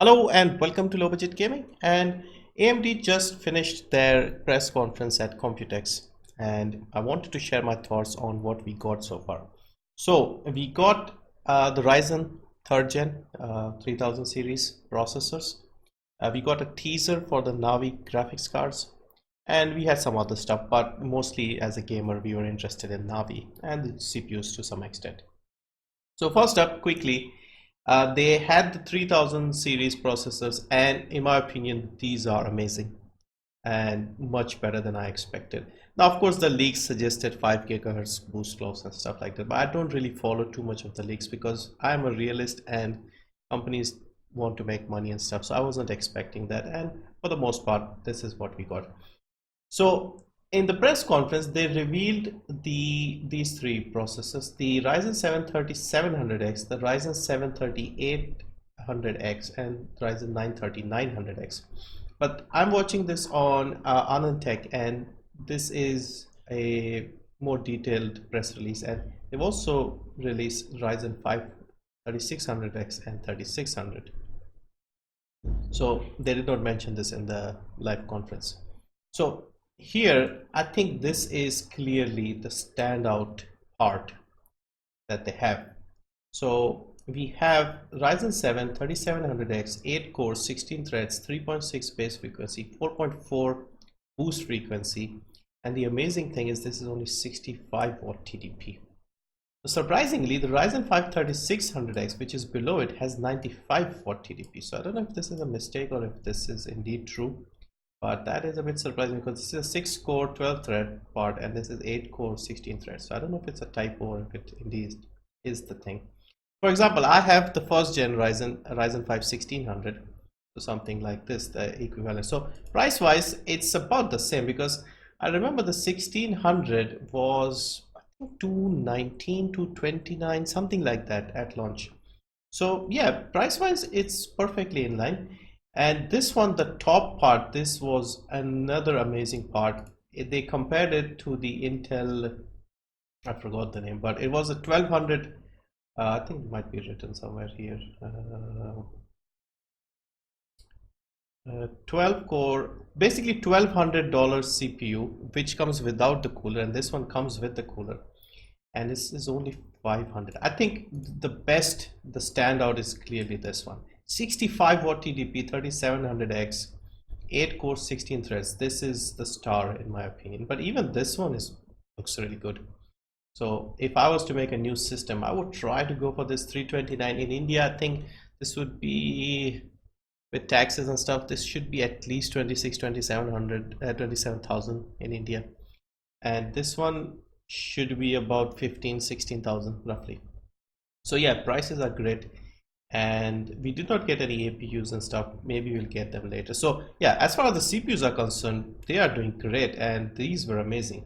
Hello and welcome to Low Budget Gaming. And AMD just finished their press conference at Computex, and I wanted to share my thoughts on what we got so far. So we got the Ryzen 3rd Gen 3000 series processors. We got a teaser for the Navi graphics cards, and we had some other stuff, but mostly as a gamer we were interested in Navi and the CPUs to some extent. So first up, quickly, they had the 3000 series processors, and in my opinion these are amazing and much better than I expected. Now of course the leaks suggested 5 GHz boost clocks and stuff like that, but I don't really follow too much of the leaks because I'm a realist and companies want to make money and stuff, so I wasn't expecting that, and for the most part this is what we got. So in the press conference, they revealed these three processors: the Ryzen 7 3700X, the Ryzen 7 3800X, and Ryzen 9 3900X. But I'm watching this on Anantech, and this is a more detailed press release, and they've also released Ryzen 5 3600X and 3600. So they did not mention this in the live conference. So here I think this is clearly the standout part that they have. So we have Ryzen 7 3700X, 8 cores, 16 threads, 3.6 base frequency, 4.4 boost frequency, and the amazing thing is this is only 65 watt TDP. So surprisingly, the Ryzen 5 3600X, which is below it, has 95 watt TDP. So I don't know if this is a mistake or if this is indeed true, but that is a bit surprising because this is a 6 core 12 thread part and this is 8 core 16 threads. So I don't know if it's a typo or if it indeed is the thing. For example, I have the first gen Ryzen 5 1600, so something like this, the equivalent. So price wise it's about the same, because I remember the 1600 was I think 219 to 29, something like that at launch. So yeah, price wise it's perfectly in line. And this one, the top part, this was another amazing part. They compared it to the Intel, I forgot the name, but it was a 1200, I think it might be written somewhere here, 12 core, basically $1,200 CPU, which comes without the cooler, and this one comes with the cooler, and this is only 500. I think the standout is clearly this one. 65 watt TDP, 3700X, 8 core 16 threads. This is the star in my opinion, but even this one looks really good. So if I was to make a new system, I would try to go for this 329. In India I think this would be, with taxes and stuff, this should be at least 27,000 in India, and this one should be about 16,000 roughly. So yeah, prices are great, and we did not get any APUs and stuff. Maybe we'll get them later. So yeah, as far as the CPUs are concerned, they are doing great, and these were amazing.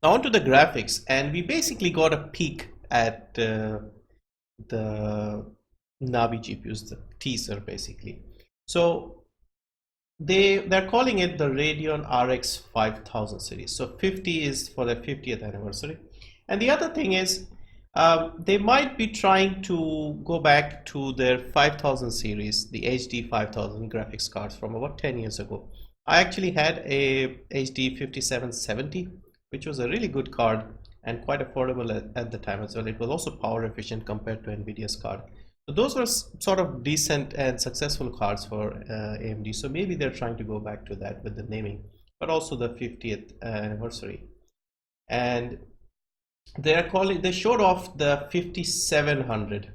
Now on to the graphics, and we basically got a peek at the Navi GPUs, the teaser basically. So they're calling it the Radeon RX 5000 series. So 50 is for their 50th anniversary, and the other thing is, they might be trying to go back to their 5000 series, the HD 5000 graphics cards from about 10 years ago. I actually had a HD 5770, which was a really good card and quite affordable at the time as well. It was also power efficient compared to NVIDIA's card. So those were sort of decent and successful cards for AMD. So maybe they're trying to go back to that with the naming, but also the 50th anniversary. And they showed off the 5700.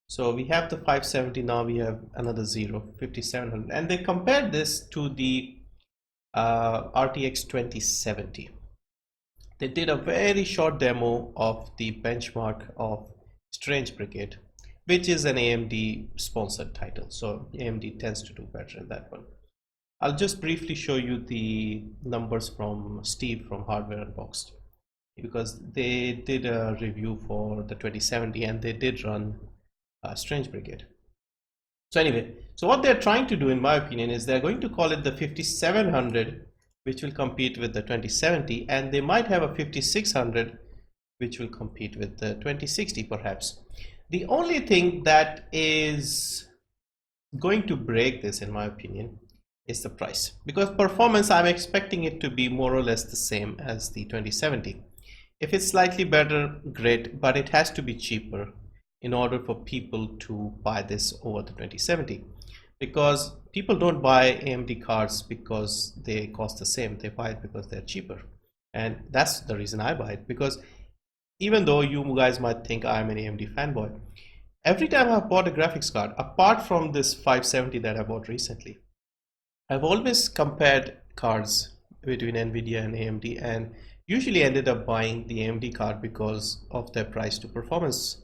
So we have the 570, now we have another 5700, and they compared this to the RTX 2070. They did a very short demo of the benchmark of 𝒁𝒔, which is an AMD sponsored title, so AMD tends to do better in that one. I'll just briefly show you the numbers from Steve from Hardware Unboxed, because they did a review for the 2070 and they did run 𝒁𝒔. So anyway, so what they're trying to do in my opinion is they're going to call it the 5700, which will compete with the 2070, and they might have a 5600 which will compete with the 2060 perhaps. The only thing that is going to break this, in my opinion, is the price, because performance, I'm expecting it to be more or less the same as the 2070. If it's slightly better, great, but it has to be cheaper in order for people to buy this over the 2070, because people don't buy AMD cards because they cost the same. They buy it because they're cheaper, and that's the reason I buy it. Because even though you guys might think I'm an AMD fanboy, every time I've bought a graphics card, apart from this 570 that I bought recently, I've always compared cards between Nvidia and AMD, and usually ended up buying the AMD card because of their price to performance,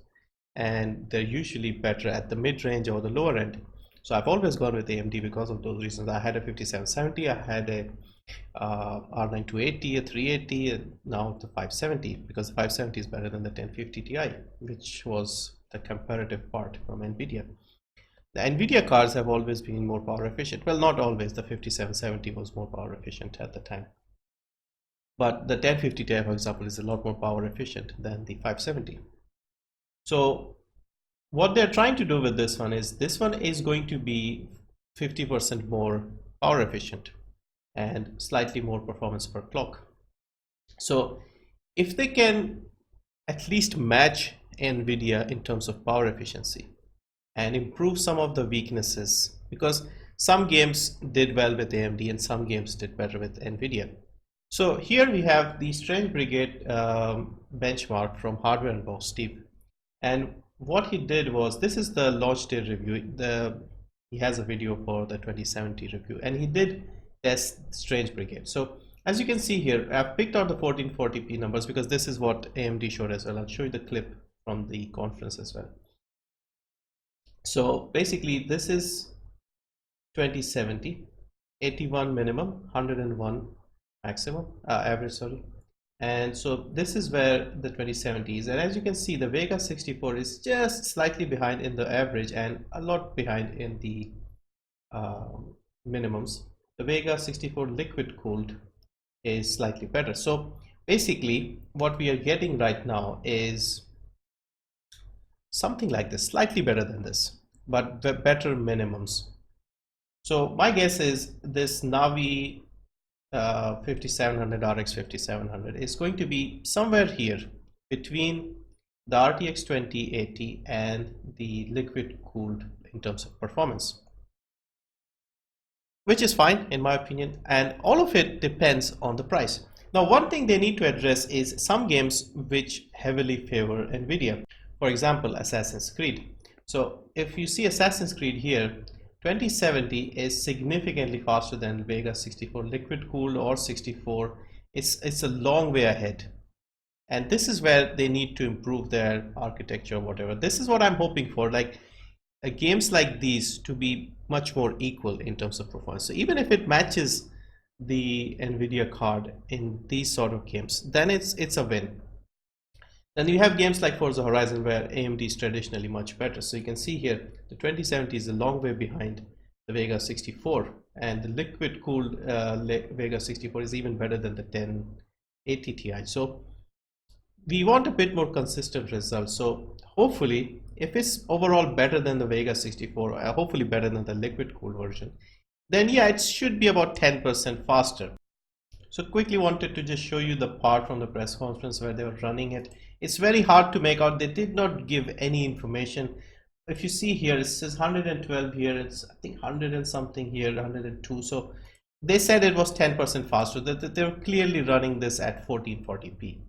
and they're usually better at the mid-range or the lower end. So I've always gone with AMD because of those reasons. I had a 5770, I had a R9 280, a 380, and now the 570, because the 570 is better than the 1050 Ti, which was the comparative part from Nvidia. The Nvidia cards have always been more power efficient. Well, not always. The 5770 was more power efficient at the time, but the 1050 Ti, for example, is a lot more power efficient than the 570. So what they're trying to do with this one is going to be 50% more power efficient and slightly more performance per clock. So if they can at least match Nvidia in terms of power efficiency and improve some of the weaknesses, because some games did well with AMD and some games did better with Nvidia. So here we have the Strange Brigade benchmark from Hardware Unboxed Steve, and what he did was, this is the launch day review. He has a video for the 2070 review, and he did test Strange Brigade. So as you can see here, I've picked out the 1440p numbers because this is what AMD showed as well. I'll show you the clip from the conference as well. So basically this is 2070, 81 minimum, 101 maximum, average, sorry. And so this is where the 2070 is, and as you can see, the Vega 64 is just slightly behind in the average and a lot behind in the minimums. The Vega 64 liquid cooled is slightly better. So basically what we are getting right now is something like this, slightly better than this, but better minimums. So my guess is this Navi 5700 RX 5700 is going to be somewhere here between the RTX 2080 and the liquid cooled in terms of performance, which is fine in my opinion, and all of it depends on the price. Now, one thing they need to address is some games which heavily favor Nvidia. For example, Assassin's Creed. So if you see Assassin's Creed here, 2070 is significantly faster than Vega 64 liquid cooled or 64. It's a long way ahead, and this is where they need to improve their architecture or whatever. This is what I'm hoping for, like games like these to be much more equal in terms of performance. So even if it matches the Nvidia card in these sort of games, then it's a win. Then you have games like Forza Horizon where AMD is traditionally much better. So you can see here the 2070 is a long way behind the Vega 64, and the liquid cooled Vega 64 is even better than the 1080 Ti. So we want a bit more consistent results. So hopefully if it's overall better than the Vega 64, hopefully better than the liquid cooled version, then yeah, it should be about 10% faster. So quickly wanted to just show you the part from the press conference where they were running it. It's very hard to make out. They did not give any information. If you see here, it says 112 here. It's I think 100 and something here, 102. So they said it was 10% faster. That they were clearly running this at 1440p.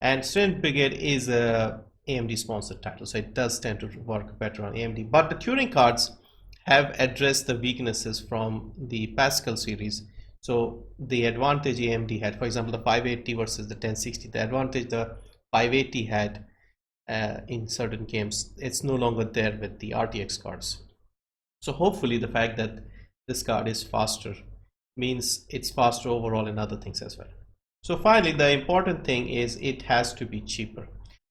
And Strange Brigade is a AMD sponsored title, so it does tend to work better on AMD. But the Turing cards have addressed the weaknesses from the Pascal series. So the advantage AMD had, for example, the 580 versus the 1060, the advantage the 580 had in certain games, it's no longer there with the RTX cards. So hopefully the fact that this card is faster means it's faster overall in other things as well. So finally, the important thing is it has to be cheaper.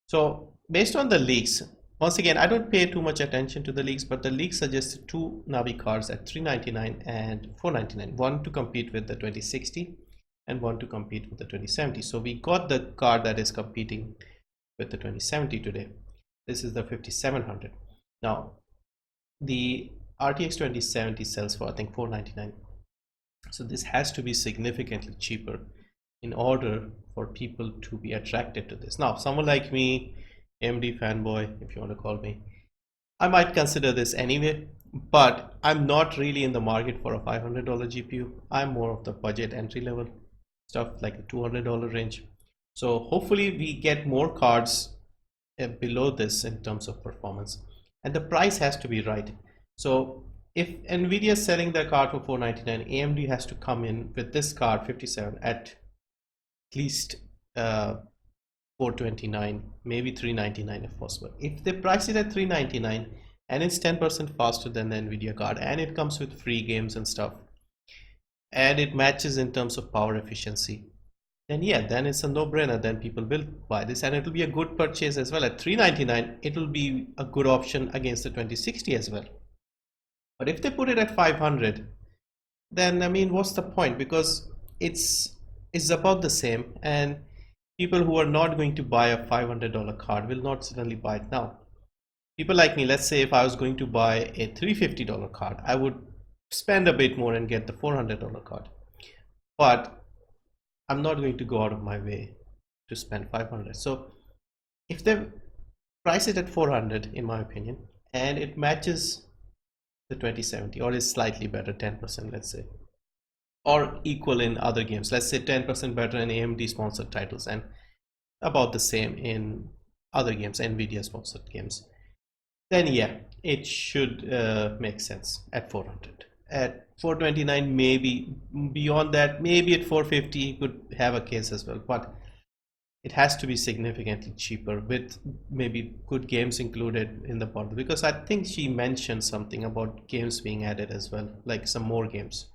So based on the leaks, once again, I don't pay too much attention to the leaks, but the leaks suggested two Navi cards at $399 and $499, one to compete with the 2060 and one to compete with the 2070. So we got the card that is competing with the 2070 today. This is the 5700. Now, the RTX 2070 sells for I think $499. So this has to be significantly cheaper in order for people to be attracted to this. Now, someone like me, AMD fanboy, if you want to call me, I might consider this anyway, but I'm not really in the market for a $500 GPU. I'm more of the budget entry level stuff, like a $200 range. So hopefully we get more cards below this in terms of performance, and the price has to be right. So if Nvidia is selling their card for $499, AMD has to come in with this card 57 at least $429, maybe $399 if possible. If they price it at $399 and it's 10% faster than the Nvidia card, and it comes with free games and stuff, and it matches in terms of power efficiency, then yeah, then it's a no-brainer. Then people will buy this, and it will be a good purchase as well. At $399, it will be a good option against the 2060 as well. But if they put it at 500, then I mean, what's the point? Because it's about the same, and people who are not going to buy a $500 card will not suddenly buy it now. People like me, let's say if I was going to buy a $350 card, I would spend a bit more and get the $400 card. But I'm not going to go out of my way to spend 500. So if they price it at 400, in my opinion, and it matches the 2070 or is slightly better, 10%, let's say, or equal in other games, let's say 10% better in AMD sponsored titles and about the same in other games, Nvidia sponsored games, then yeah, it should make sense at 400. At 429, maybe. Beyond that, maybe at 450 you could have a case as well, but it has to be significantly cheaper with maybe good games included in the bundle, because I think she mentioned something about games being added as well, like some more games.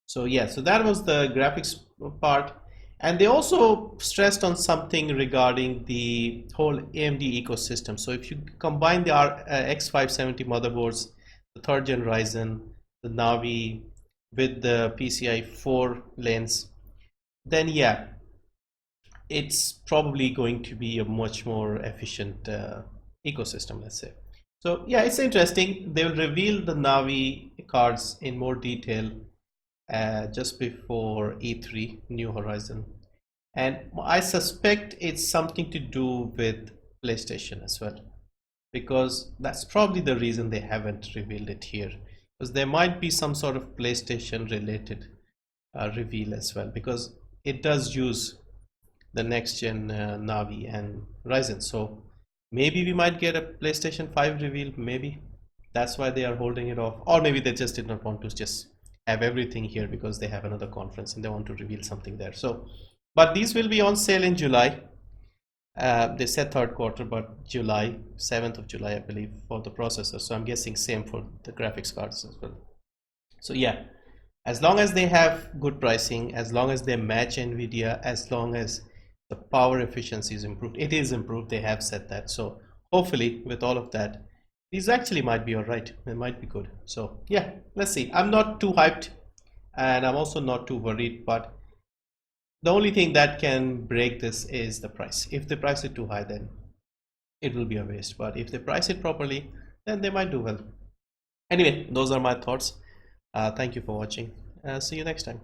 So yeah, so that was the graphics part, and they also stressed on something regarding the whole AMD ecosystem. So if you combine the X570 motherboards, the 3rd gen Ryzen, the Navi with the PCI 4 lanes, then yeah, it's probably going to be a much more efficient ecosystem, let's say. So yeah, it's interesting. They will reveal the Navi cards in more detail just before E3 New Horizon, and I suspect it's something to do with PlayStation as well, because that's probably the reason they haven't revealed it here, because there might be some sort of PlayStation related reveal as well, because it does use the next gen Navi and Ryzen. So maybe we might get a PlayStation 5 reveal, maybe that's why they are holding it off, or maybe they just did not want to just have everything here because they have another conference and they want to reveal something there. So but these will be on sale in July. They said 3rd quarter, but July, 7th of July, I believe, for the processor. So I'm guessing same for the graphics cards as well. So yeah, as long as they have good pricing, as long as they match Nvidia, as long as the power efficiency is improved, it is improved, they have said that. So hopefully with all of that, these actually might be all right. They might be good. So yeah, let's see. I'm not too hyped, and I'm also not too worried, but the only thing that can break this is the price. If they price it too high, then it will be a waste. But if they price it properly, then they might do well. Anyway, those are my thoughts. Thank you for watching. See you next time.